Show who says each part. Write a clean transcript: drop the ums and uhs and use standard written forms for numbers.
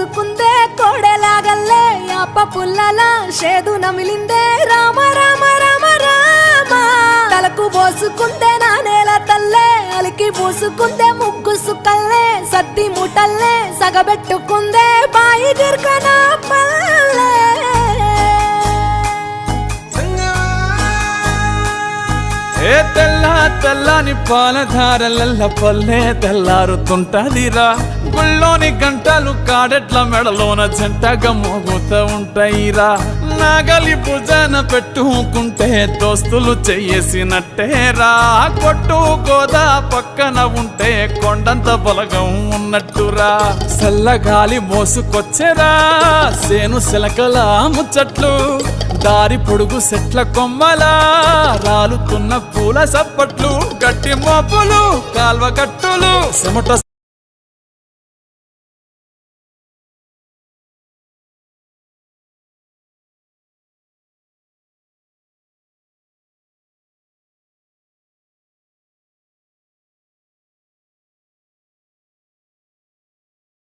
Speaker 1: పోసుకుందే కోడెలాగల్లే యాప పుల్లలా షేదు నమిలిందే రామ రామ రామ రామ తలకు పోసుకుందే నా నేల తల్లే అలికి పూసుకుందే ముగ్గు సుక్కల్లే సద్ది ముటల్లే సగబెట్టుకుందే బాయి గిర్కన పల్లె
Speaker 2: ఏ తెల్ల తెల్లని పాలధారలల్ల పల్లె తెల్లారుతుంటదిరా గుళ్ళోని గంటలు కాడెట్ల మెడలోన జంటగా మోగుతూ ఉంటాయిరా నాగలి భుజాన పెట్టుకుంటే దోస్తులు చెయ్యేసినట్టేరా కొట్టు గోదా పక్కన ఉంటే కొండంత బలగం ఉన్నట్టురా చల్లగాలి మోసుకొచ్చెరా సేను శిలకల ముచ్చట్లు దారి పొడుగు సెట్ల కొమ్మలా రాలుతున్న పూల సప్పట్లు గట్టి మోపులు కాల్వ కట్టులు చెమట